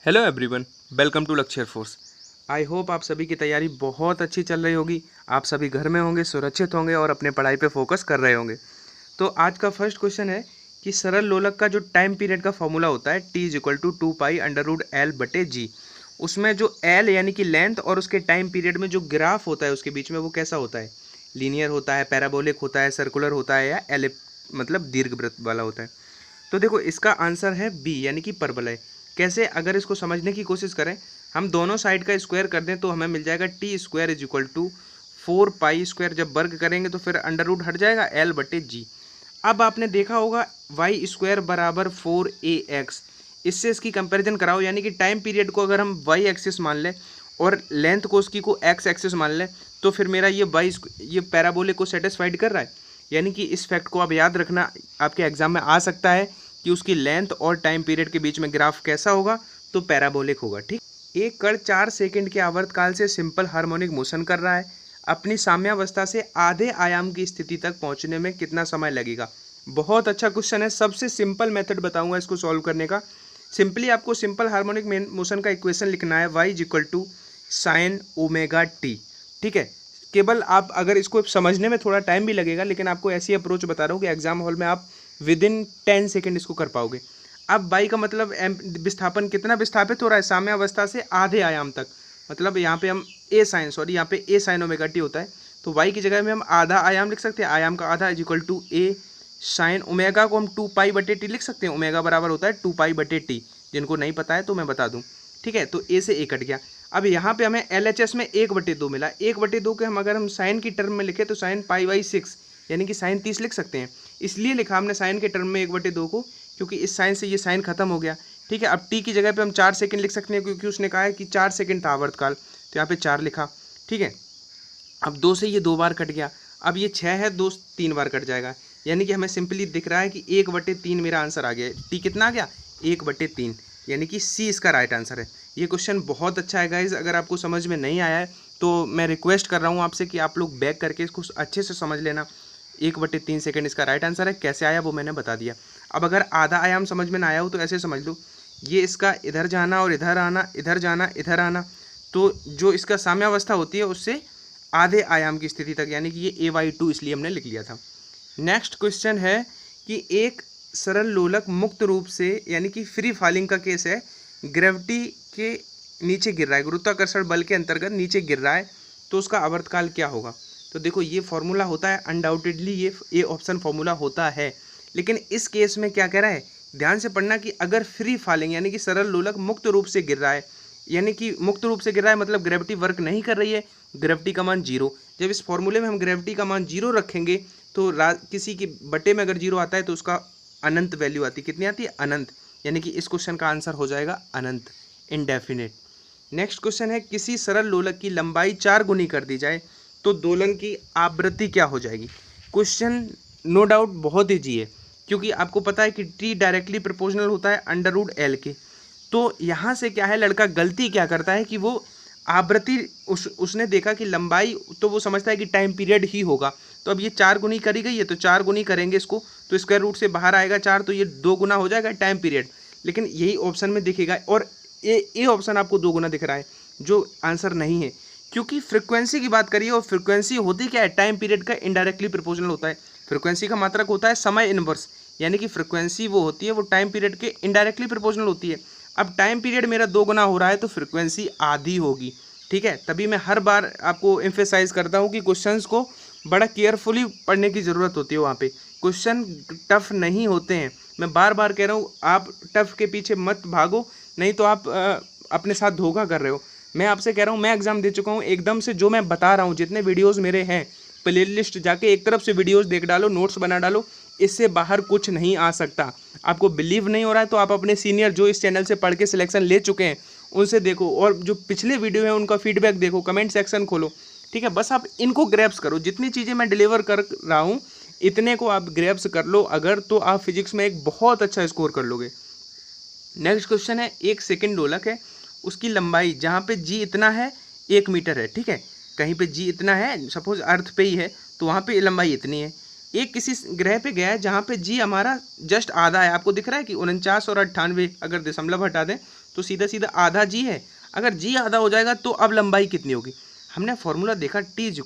Hello everyone, welcome to लक्ष्य force. I hope आप सभी की तैयारी बहुत अच्छी चल रही होगी। आप सभी घर में होंगे, सुरक्षित होंगे और अपने पढ़ाई पे फोकस कर रहे होंगे। तो आज का फर्स्ट क्वेश्चन है कि सरल लोलक का जो टाइम पीरियड का फॉर्मूला होता है T=2π√L/g। उसमें जो L यानी कि लेंथ और उसके टाइम पीरियड में जो ग्राफ होता है उसके बीच में वो कैसा होता है? लीनियर होता है, पैराबोलिक होता है, सर्कुलर होता है या मतलब दीर्घवृत्त वाला होता है। तो देखो इसका आंसर है बी यानी कि परवलय। कैसे? अगर इसको समझने की कोशिश करें, हम दोनों साइड का स्क्वायर कर दें तो हमें मिल जाएगा T²= 4π²। जब वर्ग करेंगे तो फिर अंडर रूट हट जाएगा L/g। अब आपने देखा होगा y² = 4ax। इससे इसकी कंपैरिजन कराओ, यानी कि टाइम पीरियड को अगर हम y एक्सिस मान लें और लेंथ को उसकी को x एक्सिस मान लें तो फिर मेरा ये पैराबोलिक को सेटिस्फाइड कर रहा है। यानी कि इस फैक्ट को आप याद रखना, आपके एग्जाम में आ सकता है कि उसकी लेंथ और टाइम पीरियड के बीच में ग्राफ कैसा होगा, तो पैराबोलिक होगा। ठीक, एक कण 4 सेकंड के आवर्तकाल से सिंपल हार्मोनिक मोशन कर रहा है। अपनी साम्यावस्था से आधे आयाम की स्थिति तक पहुंचने में कितना समय लगेगा? बहुत अच्छा क्वेश्चन है। सबसे सिंपल मेथड बताऊंगा इसको सॉल्व करने का। सिंपली आपको सिंपल हार्मोनिक मोशन का इक्वेशन लिखना है y=sin⍵t। ठीक है, केवल आप अगर इसको समझने में थोड़ा टाइम भी लगेगा, लेकिन आपको ऐसी अप्रोच बता रहा हूँ कि एग्जाम हॉल में आप विदिन 10 सेकेंड इसको कर पाओगे। अब बाई का मतलब विस्थापन कितना विस्थापित हो रहा है? साम्यावस्था से आधे आयाम तक। मतलब यहाँ पे हम यहाँ पे a sin⍵t होता है, तो y की जगह में हम आधा आयाम लिख सकते हैं। आयाम का आधा =a sin ओमेगा को हम 2π/t लिख सकते हैं। ओमेगा बराबर होता है 2π/t। जिनको नहीं पता है तो मैं बता दूं। ठीक है, तो a से a कट गया। अब यहाँ पे हमें LHS में 1/2 मिला। 1/2 के हम अगर हम साइन की टर्म में लिखे तो sin π/6 यानी कि sin 30 लिख सकते हैं। इसलिए लिखा हमने साइन के टर्म में 1/2 को, क्योंकि इस साइन से ये साइन खत्म हो गया। ठीक है, अब t की जगह पे हम 4 सेकंड लिख सकते हैं, क्योंकि उसने कहा है कि 4 सेकंड था आवर्तकाल, तो यहाँ पे 4 लिखा। ठीक है, अब 2 से ये 2 बार कट गया। अब ये 6 है, 2 3 बार कट जाएगा। यानी कि हमें सिंपली दिख रहा है कि 1/3 मेरा आंसर आ गया। टी कितना आ गया? 1/3, यानी कि सी इसका राइट आंसर है। ये क्वेश्चन बहुत अच्छा है गाइज। अगर आपको समझ में नहीं आया है तो मैं रिक्वेस्ट कर रहा हूँ आपसे कि आप लोग बैक करके इसको अच्छे से समझ लेना। 1/3 सेकंड इसका राइट आंसर है। कैसे आया वो मैंने बता दिया। अब अगर आधा आयाम समझ में ना आया हो तो ऐसे समझ लो, ये इसका इधर जाना और इधर आना, इधर जाना इधर आना, तो जो इसका साम्यावस्था होती है उससे आधे आयाम की स्थिति तक, यानी कि ये a/2 इसलिए हमने लिख लिया था। नेक्स्ट क्वेश्चन है कि एक सरल लोलक मुक्त रूप से यानी कि फ्री फॉलिंग का केस है, ग्रेविटी के नीचे गिर रहा है, गुरुत्वाकर्षण बल के अंतर्गत नीचे गिर रहा है, तो उसका आवर्तकाल क्या होगा? तो देखो ये फॉर्मूला होता है, अनडाउटेडली ये ऑप्शन फॉर्मूला होता है। लेकिन इस केस में क्या कह रहा है, ध्यान से पढ़ना कि अगर फ्री फॉलिंग यानी कि सरल लोलक मुक्त रूप से गिर रहा है, यानी कि मुक्त रूप से गिर रहा है मतलब ग्रेविटी वर्क नहीं कर रही है, ग्रेविटी का मान 0। जब इस फॉर्मूले में हम ग्रेविटी का मान 0 रखेंगे तो किसी की बटे में अगर 0 आता है तो उसका अनंत वैल्यू आती है। कितनी आती है? अनंत। यानी कि इस क्वेश्चन का आंसर हो जाएगा अनंत, इनडेफिनेट। नेक्स्ट क्वेश्चन है किसी सरल लोलक की लंबाई 4 गुनी कर दी जाए तो दोलन की आवृत्ति क्या हो जाएगी? क्वेश्चन नो डाउट बहुत ईजी है, क्योंकि आपको पता है कि टी डायरेक्टली प्रोपोर्शनल होता है √L के। तो यहाँ से क्या है, लड़का गलती क्या करता है कि वो आवृत्ति उसने देखा कि लंबाई, तो वो समझता है कि टाइम पीरियड ही होगा। तो अब ये 4 गुनी करी गई है तो 4 गुनी करेंगे इसको, तो स्क्वायर रूट से बाहर आएगा 4, तो ये 2 गुना हो जाएगा टाइम पीरियड। लेकिन यही ऑप्शन में दिखेगा और ये ऑप्शन आपको 2 गुना दिख रहा है, जो आंसर नहीं है, क्योंकि फ्रिक्वेंसी की बात करिए और फ्रिक्वेंसी होती क्या है? टाइम पीरियड का इनडायरेक्टली प्रोपोर्शनल होता है। फ्रिक्वेंसी का मात्रक होता है समय इनवर्स, यानी कि फ्रिक्वेंसी वो होती है वो टाइम पीरियड के इनडायरेक्टली प्रोपोर्शनल होती है। अब टाइम पीरियड मेरा 2 गुना हो रहा है तो फ्रिक्वेंसी आधी होगी। ठीक है, तभी मैं हर बार आपको एम्फेसाइज करता हूँ कि क्वेश्चंस को बड़ा केयरफुली पढ़ने की ज़रूरत होती है। वहाँ पे क्वेश्चन टफ नहीं होते हैं। मैं बार बार कह रहा हूँ, आप टफ के पीछे मत भागो, नहीं तो आप अपने साथ धोखा कर रहे हो। मैं आपसे कह रहा हूँ, मैं एग्जाम दे चुका हूँ, एकदम से जो मैं बता रहा हूँ, जितने वीडियोज़ मेरे हैं प्ले लिस्ट जाके एक तरफ से वीडियोज़ देख डालो, नोट्स बना डालो, इससे बाहर कुछ नहीं आ सकता। आपको बिलीव नहीं हो रहा है तो आप अपने सीनियर जो इस चैनल से पढ़ के सिलेक्शन ले चुके हैं उनसे देखो, और जो पिछले वीडियो है उनका फीडबैक देखो, कमेंट सेक्शन खोलो। ठीक है, बस आप इनको ग्रैब्स करो। जितनी चीज़ें मैं डिलीवर कर रहा हूँ इतने को आप ग्रैब्स कर लो अगर, तो आप फिजिक्स में एक बहुत अच्छा स्कोर कर लोगे। नेक्स्ट क्वेश्चन है, एक सेकंड लोलक है, उसकी लंबाई जहाँ पे जी इतना है 1 मीटर है। ठीक है, कहीं पे जी इतना है, सपोज अर्थ पे ही है तो वहाँ पे लंबाई इतनी है। एक किसी ग्रह पे गया है जहाँ पे जी हमारा जस्ट आधा है, आपको दिख रहा है कि 49 और 98 अगर दशमलव हटा दें तो सीधा सीधा आधा जी है। अगर जी आधा हो जाएगा तो अब लंबाई कितनी होगी? हमने फॉर्मूला देखा T =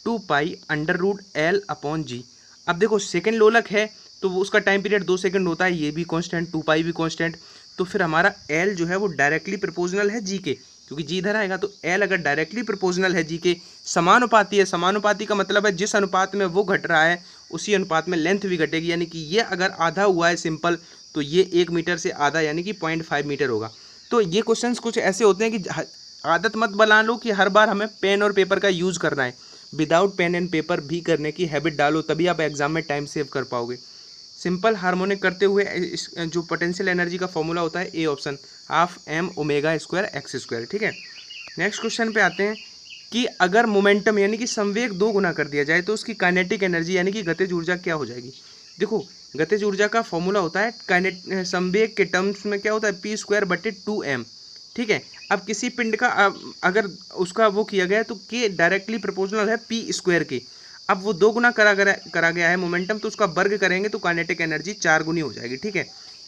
2 पाई √L/g। अब देखो सेकेंड लोलक है तो वो उसका टाइम पीरियड 2 सेकंड होता है, ये भी कांस्टेंट, 2 पाई भी कांस्टेंट। तो फिर हमारा L जो है वो डायरेक्टली प्रोपोर्शनल है जी के, क्योंकि जी इधर आएगा। तो L अगर डायरेक्टली प्रोपोर्शनल है जी के, समानुपाती है, समानुपाती का मतलब है जिस अनुपात में वो घट रहा है उसी अनुपात में लेंथ भी घटेगी। यानी कि ये अगर आधा हुआ है सिंपल, तो ये 1 मीटर से आधा यानी कि 0.5 मीटर होगा। तो ये क्वेश्चंस कुछ ऐसे होते हैं कि आदत मत बना लो कि हर बार हमें पेन और पेपर का यूज़ करना है। विदाउट पेन एंड पेपर भी करने की हैबिट डालो, तभी आप एग्जाम में टाइम सेव कर पाओगे। सिंपल हार्मोनिक करते हुए जो पोटेंशियल एनर्जी का फॉर्मूला होता है ए ऑप्शन, ½ m⍵²x²। ठीक है, नेक्स्ट क्वेश्चन पे आते हैं कि अगर मोमेंटम यानी कि संवेग 2 गुना कर दिया जाए तो उसकी काइनेटिक एनर्जी यानी कि गतिज ऊर्जा क्या हो जाएगी? देखो गतिज ऊर्जा का फॉर्मूला होता है संवेग के टर्म्स में क्या होता है p²/2m। ठीक है, अब किसी पिंड का अगर उसका वो किया गया है तो k डायरेक्टली प्रोपोर्शनल है p² के। अब वो 2 गुना करा गया है मोमेंटम, तो उसका वर्ग करेंगे तो काइनेटिक एनर्जी 4 गुनी हो जाएगी। ठीक है,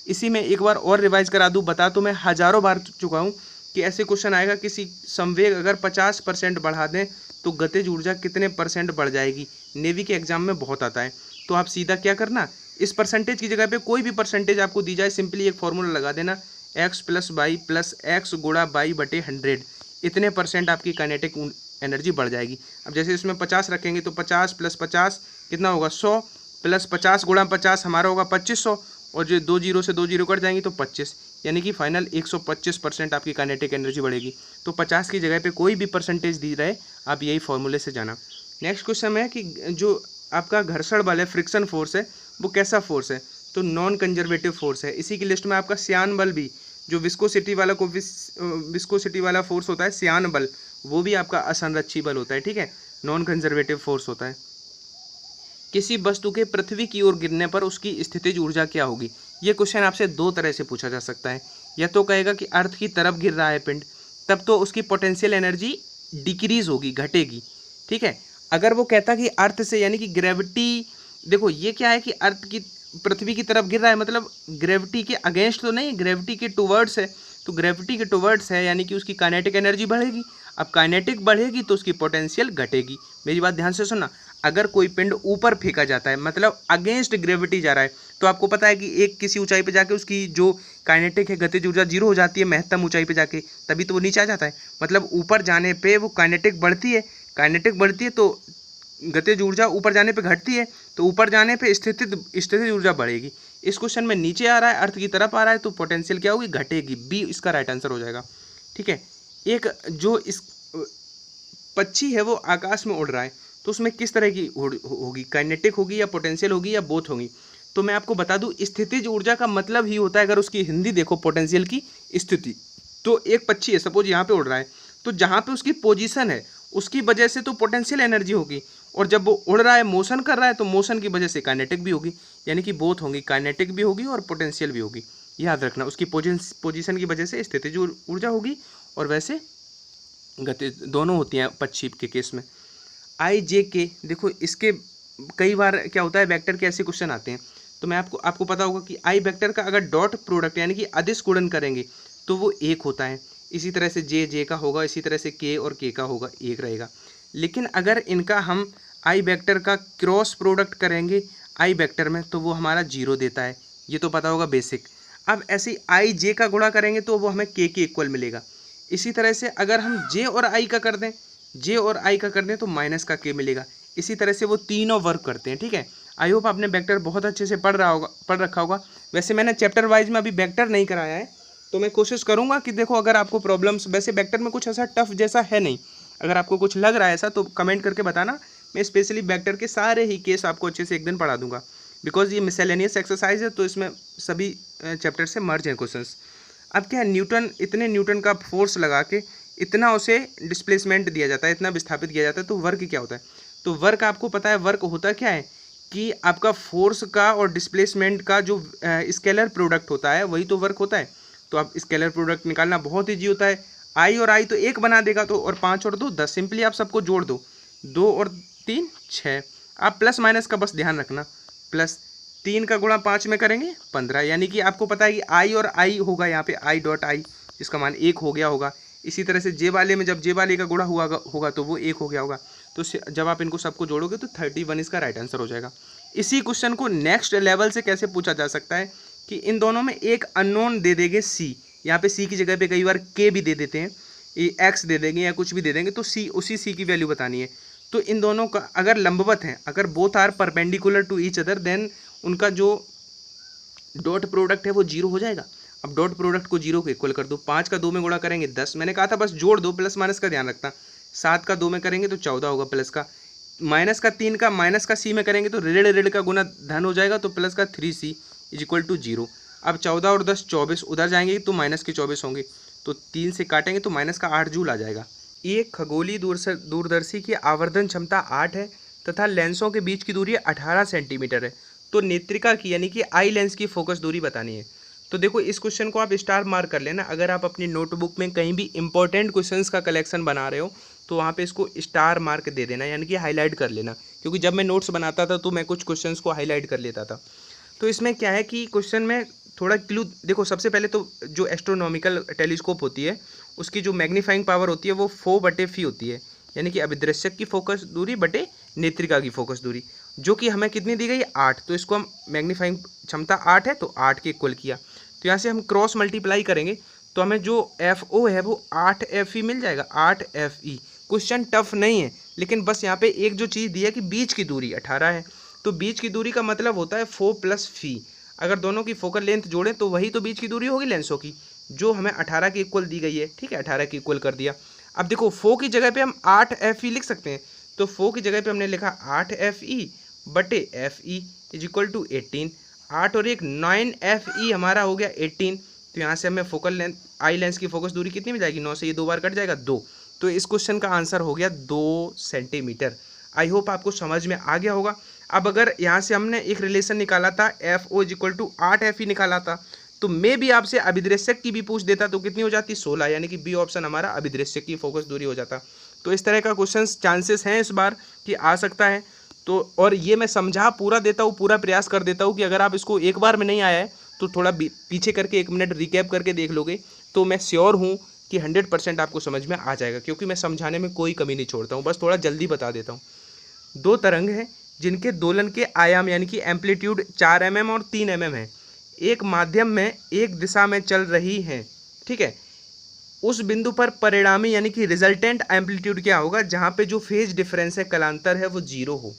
इसी में एक बार और रिवाइज करा दूँ, बता तो मैं हज़ारों बार चुका हूँ कि ऐसे क्वेश्चन आएगा किसी संवेग अगर 50% बढ़ा दें तो गतिज ऊर्जा कितने परसेंट बढ़ जाएगी। नेवी के एग्जाम में बहुत आता है। तो आप सीधा क्या करना, इस परसेंटेज की जगह पे कोई भी परसेंटेज आपको दी जाए, सिंपली एक फॉर्मूला लगा देना, x + y + x × y/100, इतने परसेंट आपकी काइनेटिक एनर्जी बढ़ जाएगी। अब जैसे इसमें 50 रखेंगे तो 50 + 50 कितना होगा 100, + 50 × 50 हमारा होगा 2500, और जो 2 जीरो से 2 जीरो कट जाएंगे तो 25, यानी कि फाइनल 125% आपकी काइनेटिक एनर्जी बढ़ेगी। तो 50 की जगह पे कोई भी परसेंटेज दी रहे, आप यही फॉर्मूले से जाना। नेक्स्ट क्वेश्चन है कि जो आपका घर्षण बल है, फ्रिक्शन फोर्स है, वो कैसा फोर्स है? तो नॉन कंजर्वेटिव फोर्स है। इसी की लिस्ट में आपका श्यान बल भी, जो विस्कोसिटी वाला फोर्स होता है श्यान बल, वो भी आपका असंरक्षी बल होता है। ठीक है, नॉन कंजर्वेटिव फोर्स होता है। किसी वस्तु के पृथ्वी की ओर गिरने पर उसकी स्थितिज ऊर्जा क्या होगी? ये क्वेश्चन आपसे 2 तरह से पूछा जा सकता है। या तो कहेगा कि अर्थ की तरफ गिर रहा है पिंड, तब तो उसकी पोटेंशियल एनर्जी डिक्रीज होगी, घटेगी। ठीक है, अगर वो कहता कि अर्थ से यानी कि ग्रेविटी, देखो ये क्या है कि अर्थ की पृथ्वी की तरफ गिर रहा है मतलब ग्रेविटी के अगेंस्ट तो नहीं, ग्रेविटी के टुवर्ड्स है। तो ग्रेविटी के टुवर्ड्स है यानी कि उसकी काइनेटिक एनर्जी बढ़ेगी। अब काइनेटिक बढ़ेगी तो उसकी पोटेंशियल घटेगी। मेरी बात ध्यान से सुनना, अगर कोई पिंड ऊपर फेंका जाता है मतलब अगेंस्ट ग्रेविटी जा रहा है, तो आपको पता है कि एक किसी ऊंचाई पे जाके उसकी जो काइनेटिक है गतिज ऊर्जा 0 हो जाती है महत्तम ऊंचाई पे जाके, तभी तो वो नीचे आ जाता है। मतलब ऊपर जाने पे वो काइनेटिक बढ़ती है, काइनेटिक बढ़ती है तो गतिज ऊर्जा ऊपर जाने पे घटती है, तो ऊपर जाने पे स्थितिज ऊर्जा बढ़ेगी। इस क्वेश्चन में नीचे आ रहा है, अर्थ की तरफ आ रहा है, तो पोटेंशियल क्या होगी? घटेगी। बी इसका राइट आंसर हो जाएगा। ठीक है, एक जो इस पक्षी है वो आकाश में उड़ रहा है, तो उसमें किस तरह की होगी? काइनेटिक होगी या पोटेंशियल होगी या बोथ होगी? तो मैं आपको बता दूं, स्थितिज ऊर्जा का मतलब ही होता है, अगर उसकी हिंदी देखो पोटेंशियल की स्थिति। तो एक पक्षी है, सपोज यहाँ पे उड़ रहा है, तो जहाँ पे उसकी पोजीशन है उसकी वजह से तो पोटेंशियल एनर्जी होगी, और जब वो उड़ रहा है, मोशन कर रहा है, तो मोशन की वजह से काइनेटिक भी होगी। यानी कि बोथ होंगी, काइनेटिक भी होगी और पोटेंशियल भी होगी। याद रखना, उसकी पोजीशन की वजह से स्थितिज ऊर्जा होगी और वैसे गति दोनों होती हैं पक्षी के केस में। IJK, देखो इसके कई बार क्या होता है, वेक्टर के ऐसे क्वेश्चन आते हैं, तो मैं आपको पता होगा कि आई वेक्टर का अगर डॉट प्रोडक्ट यानी कि अदिश गुणन करेंगे तो वो 1 होता है। इसी तरह से J का होगा, इसी तरह से K और K का होगा 1 रहेगा। लेकिन अगर इनका हम आई वेक्टर का क्रॉस प्रोडक्ट करेंगे आई वेक्टर में तो वो हमारा 0 देता है, ये तो पता होगा बेसिक। अब ऐसे ही IJ का गुणा करेंगे तो वो हमें K के इक्वल मिलेगा। इसी तरह से अगर हम J और I का कर दें तो माइनस का K मिलेगा। इसी तरह से वो तीनों वर्क करते हैं। ठीक है, आई होप आपने वेक्टर बहुत अच्छे से पढ़ रखा होगा। वैसे मैंने चैप्टर वाइज में अभी वेक्टर नहीं कराया है, तो मैं कोशिश करूंगा कि देखो अगर आपको प्रॉब्लम्स, वैसे वेक्टर में कुछ ऐसा टफ जैसा है नहीं, अगर आपको कुछ लग रहा है ऐसा तो कमेंट करके बताना। मैं स्पेशली वेक्टर के सारे ही केस आपको अच्छे से एक दिन पढ़ा दूंगा, बिकॉज ये मिसलेनियस एक्सरसाइज है तो इसमें सभी चैप्टर से मर्ज हैं क्वेश्चंस। अब क्या है, इतने न्यूटन का फोर्स लगा के इतना उसे डिस्प्लेसमेंट दिया जाता है, इतना विस्थापित किया जाता है, तो वर्क क्या होता है? तो वर्क आपको पता है, वर्क होता क्या है कि आपका फोर्स का और डिस्प्लेसमेंट का जो स्केलर प्रोडक्ट होता है वही तो वर्क होता है। तो आप स्केलर प्रोडक्ट निकालना बहुत ईजी होता है। आई और आई तो 1 बना देगा, तो और 5 और 2 10, सिंपली आप सबको जोड़ दो, 2 और 3 6। आप प्लस माइनस का बस ध्यान रखना, प्लस 3 का गुणा 5 में करेंगे 15, यानी कि आपको पता है कि आई और आई होगा यहाँ पे I डॉट आई, जिसका मान 1 हो गया होगा। इसी तरह से जे वाले में जब जे वाले का गुणा हुआ होगा तो वो 1 हो गया होगा। तो जब आप इनको सबको जोड़ोगे तो 31 इसका राइट आंसर हो जाएगा। इसी क्वेश्चन को नेक्स्ट लेवल से कैसे पूछा जा सकता है कि इन दोनों में एक अननोन दे देंगे सी, यहाँ पे सी की जगह पे कई बार के भी दे देते हैं, ये एक्स दे देंगे या कुछ भी दे देंगे, तो सी उसी सी की वैल्यू बतानी है। तो इन दोनों का अगर लंबवत हैं, अगर both are perpendicular to each other, then उनका जो डॉट प्रोडक्ट है वो 0 हो जाएगा। अब डॉट प्रोडक्ट को 0 को इक्वल कर दो, 5 का 2 में गुणा करेंगे 10, मैंने कहा था बस जोड़ दो, प्लस माइनस का ध्यान रखना। 7 का 2 में करेंगे तो 14 होगा प्लस का, माइनस का 3 का माइनस का सी में करेंगे तो ऋण ऋण का गुना धन हो जाएगा, तो प्लस का 3c इज इक्वल टू 0। अब 14 और 10 24, उधर जाएंगे तो माइनस के 24 होंगे, तो 3 से काटेंगे तो माइनस का 8 जूल आ जाएगा। एक खगोलीय दूरदर्शी की आवर्धन क्षमता 8 है तथा लेंसों के बीच की दूरी 18 सेंटीमीटर है। तो नेत्रिका की यानी कि आई लेंस की फोकस दूरी बतानी है। तो देखो इस क्वेश्चन को आप स्टार मार्क कर लेना। अगर आप अपनी नोटबुक में कहीं भी इंपॉर्टेंट क्वेश्चंस का कलेक्शन बना रहे हो तो वहाँ पे इसको स्टार मार्क दे देना, यानी कि हाईलाइट कर लेना, क्योंकि जब मैं नोट्स बनाता था तो मैं कुछ क्वेश्चंस को हाईलाइट कर लेता था। तो इसमें क्या है कि क्वेश्चन में थोड़ा क्लू देखो। सबसे पहले तो जो एस्ट्रोनॉमिकल टेलीस्कोप होती है उसकी जो मैग्नीफाइंग पावर होती है वो 4/φ होती है, यानी कि अभिदृश्यक की फोकस दूरी बटे नेत्रिका की फोकस दूरी, जो कि हमें कितनी दी गई 8। तो इसको हम मैग्नीफाइंग क्षमता 8 है तो 8 के इक्वल किया, तो यहाँ से हम क्रॉस मल्टीप्लाई करेंगे तो हमें जो FO है वो 8FE मिल जाएगा, 8FE। क्वेश्चन टफ नहीं है, लेकिन बस यहाँ पे एक जो चीज़ दी है कि बीच की दूरी 18 है, तो बीच की दूरी का मतलब होता है 4 + φ। अगर दोनों की फोकल लेंथ जोड़ें तो वही तो बीच की दूरी होगी लेंसों की, जो हमें 18 के इक्वल दी गई है। ठीक है, 18 के इक्वल कर दिया। अब देखो फो की जगह पे हम 8FE लिख सकते हैं, तो फो की जगह पे हमने लिखा 8FE बटे FE इज इक्वल टू 18। 8 और 1 9FE हमारा हो गया 18। तो यहाँ से हमें फोकल लेंथ आई लेंस की फोकस दूरी कितनी मिल जाएगी, 9 से ये 2 बार कट जाएगा 2। तो इस क्वेश्चन का आंसर हो गया 2 सेंटीमीटर। आई होप आपको समझ में आ गया होगा। अब अगर यहाँ से हमने एक रिलेशन निकाला था FO is equal to 8FE निकाला था, तो मे भी आपसे अभिदृश्यक की भी पूछ देता तो कितनी हो जाती 16, यानी कि बी ऑप्शन हमारा अभिदृश्यक की फोकस दूरी हो जाता। तो इस तरह का क्वेश्चन चांसेस हैं इस बार कि आ सकता है। तो और ये मैं समझा पूरा देता हूँ, पूरा प्रयास कर देता हूँ कि अगर आप इसको एक बार में नहीं आया है तो थोड़ा पीछे करके 1 मिनट रिकैप करके देख लोगे तो मैं श्योर हूँ कि 100% आपको समझ में आ जाएगा, क्योंकि मैं समझाने में कोई कमी नहीं छोड़ता हूँ, बस थोड़ा जल्दी बता देता हूँ। 2 तरंग हैं जिनके दोलन के आयाम यानी कि एम्पलीट्यूड 4 mm और 3 mm है, एक माध्यम में एक दिशा में चल रही हैं। ठीक है, उस बिंदु पर परिणामी यानी कि रिजल्टेंट एम्पलीट्यूड क्या होगा जहाँ पे जो फेज डिफरेंस है कलांतर है वो 0 हो।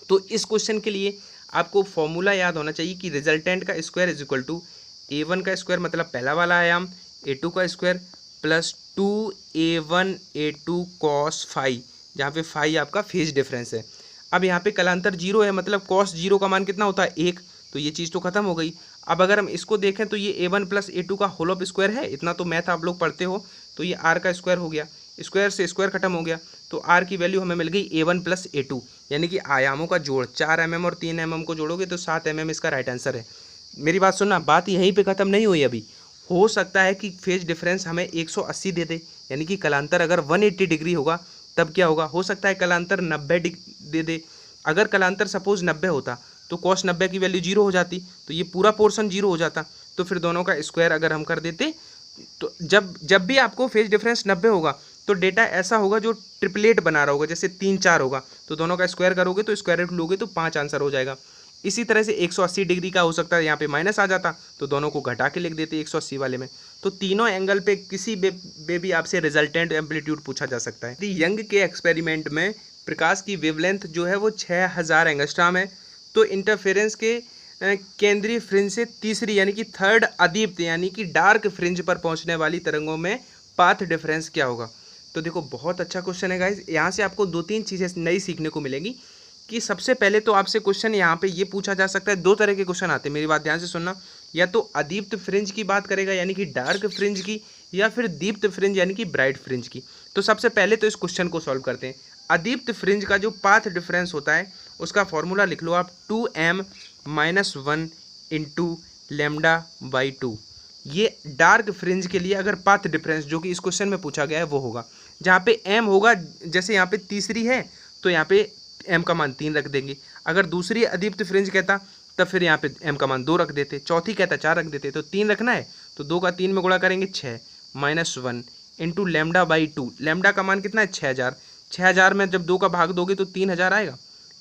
तो इस क्वेश्चन के लिए आपको फॉर्मूला याद होना चाहिए कि रिजल्टेंट का square is equal to A1 का स्क्वायर मतलब पहला वाला आयाम, A2 का square plus 2A1 A2 cos phi, जहाँ पे फाई आपका फेज डिफरेंस है। अब यहाँ पे कलांतर 0 है, मतलब cos 0 का मान कितना होता है 1, तो ये चीज़ तो खत्म हो गई। अब अगर हम इसको देखें तो ये A1 + A2 का होल ऑफ स्क्वायर है, इतना तो मैथ आप लोग पढ़ते हो, तो ये R का स्क्वायर हो गया, स्क्वायर से स्क्वायर खत्म हो गया, तो R की वैल्यू हमें मिल गई A1 + A2, यानी कि आयामों का जोड़ 4 mm और 3 mm को जोड़ोगे तो 7 mm इसका राइट आंसर है। मेरी बात सुनना, बात यहीं पे ख़त्म नहीं हुई अभी। हो सकता है कि फेज डिफरेंस हमें 180 दे दे, यानी कि कलांतर अगर 180 डिग्री होगा तब क्या होगा, हो सकता है कलांतर 90 दे दे। अगर कलांतर सपोज 90 होता तो cos 90 की वैल्यू 0 हो जाती, तो ये पूरा पोर्शन 0 हो जाता। तो फिर दोनों का स्क्वायर अगर हम कर देते तो जब भी आपको फेज डिफरेंस 90 होगा तो डेटा ऐसा होगा जो ट्रिपलेट बना रहा होगा, जैसे 3 4 होगा, तो दोनों का स्क्वायर करोगे तो स्क्वायर रूट लोगे तो 5 आंसर हो जाएगा। इसी तरह से 180 डिग्री का हो सकता है, यहाँ पे माइनस आ जाता तो दोनों को घटा के लिख देते 180 वाले में। तो तीनों एंगल पे किसी पे भी आपसे रिजल्टेंट एम्पलीट्यूड पूछा जा सकता है। यंग के एक्सपेरिमेंट में प्रकाश की वेवलेंथ जो है वो 6000 एंगस्ट्रॉम है, तो इंटरफेरेंस के केंद्रीय फ्रिंज से तीसरी यानी कि थर्ड अदीप्त यानी कि डार्क फ्रिंज पर पहुंचने वाली तरंगों में पाथ डिफरेंस क्या होगा। तो देखो बहुत अच्छा क्वेश्चन है गाइज, यहाँ से आपको 2-3 चीज़ें नई सीखने को मिलेंगी। कि सबसे पहले तो आपसे क्वेश्चन यहाँ पे ये पूछा जा सकता है, 2 तरह के क्वेश्चन आते हैं, मेरी बात ध्यान से सुनना, या तो अदीप्त फ्रिंज की बात करेगा यानी कि डार्क फ्रिंज की, या फिर दीप्त फ्रिंज यानी कि ब्राइट फ्रिंज की। तो सबसे पहले तो इस क्वेश्चन को सॉल्व करते हैं। अदीप्त फ्रिंज का जो पाथ डिफरेंस होता है उसका फॉर्मूला लिख लो आप 2m - 1 × λ/2। ये डार्क फ्रिंज के लिए अगर पाथ डिफरेंस जो कि इस क्वेश्चन में पूछा गया है वो होगा, जहाँ पे m होगा, जैसे यहाँ पे तीसरी है तो यहाँ पे m का मान 3 रख देंगे। अगर दूसरी अदीप्त फ्रिंज कहता तब फिर यहाँ पे m का मान 2 रख देते, चौथी कहता 4 रख देते, तो 3 रखना है तो 2 का 3 में गुणा करेंगे 6 -1 इंटू लैम्डा बाई 2। लैम्डा का मान कितना है 6000। 6000 में जब 2 का भाग दोगे तो 3000 आएगा,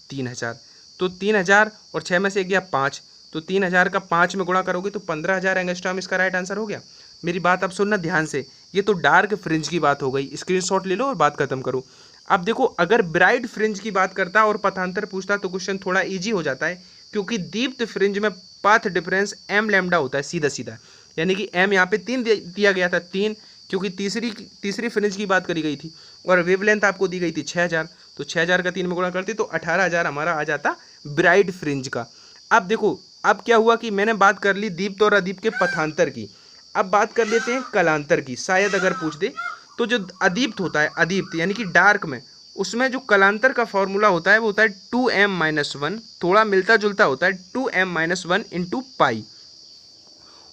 3000। तो 3000 और 6 में से एक गया 5, तो 3000 का 5 में गुणा करोगे तो 15000 एंगस्ट्रॉम इसका राइट आंसर हो गया। मेरी बात अब सुनना ध्यान से, ये तो डार्क फ्रिंज की बात हो गई, स्क्रीनशॉट ले लो और बात खत्म करो। अब देखो अगर ब्राइट फ्रिंज की बात करता और पथांतर पूछता तो क्वेश्चन थोड़ा इजी हो जाता है, क्योंकि दीप्त फ्रिंज में पाथ डिफरेंस m लैम्डा होता है सीधा सीधा, यानी कि m यहाँ पे 3 दिया गया था, 3, क्योंकि तीसरी फ्रिंज की बात करी गई थी, और वेवलेंथ आपको दी गई थी 6000, तो 6000 का 3 में गुणा करते तो 18000 हमारा आ जाता ब्राइट फ्रिंज का। अब देखो अब क्या हुआ कि मैंने बात कर ली दीप्त और अदीप्त के पथांतर की, अब बात कर लेते हैं कलांतर की, शायद अगर पूछ दे। तो जो अदीप्त होता है, अदीप्त यानी कि डार्क में, उसमें जो कलांतर का फॉर्मूला होता है वो होता है 2m-1, थोड़ा मिलता जुलता होता है 2m-1 इंटू पाई।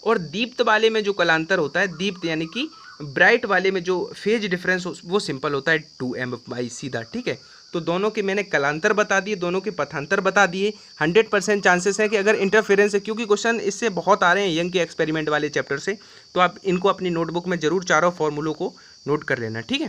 और दीप्त वाले में जो कलांतर होता है, दीप्त यानी कि ब्राइट वाले में जो फेज डिफरेंस वो सिंपल होता है 2m/, सीधा, ठीक है। तो दोनों के मैंने कलांतर बता दिए, दोनों के पथांतर बता दिए। 100% चांसेस है कि अगर इंटरफेरेंस है, क्योंकि क्वेश्चन इससे बहुत आ रहे हैं यंग के एक्सपेरिमेंट वाले चैप्टर से, तो आप इनको अपनी नोटबुक में जरूर चारों फॉर्मूलों को नोट कर लेना, ठीक है।